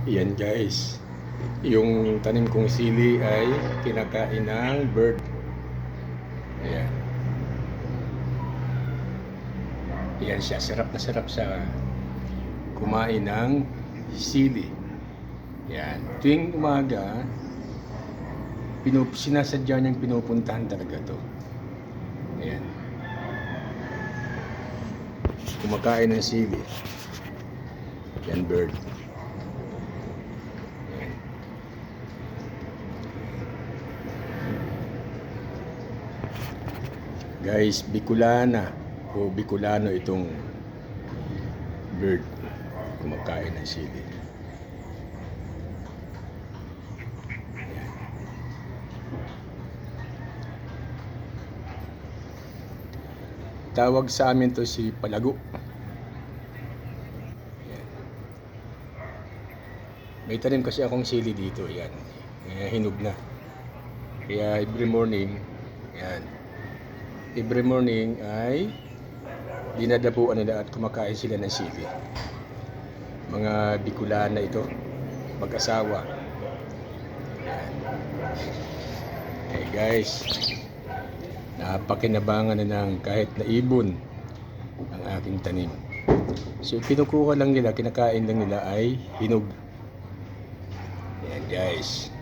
Yan guys, yung tanim kong sili ay kinakain ng bird. Ayan. Yan siya, sarap na sarap sa kumain ng sili. Yan, tuwing umaga, sinasadya niyang pinupuntahan talaga to. Ayan. Kumakain ng sili. Yan bird. Guys, Bicolana o Bicolano itong bird kumakain ng sili. Ayan. Tawag sa amin to si Palago. Ayan. May tanim kasi akong sili dito. Ayan. Hinog na. Kaya every morning, ayan, every morning ay dinadapuan nila at kumakain sila ng sili. Mga Bicolana ito, mag-asawa. Hey guys, napakinabangan na ng kahit na ibon ang aking tanim. So kinukuha lang nila, kinakain lang nila ay hinog. Ayan guys.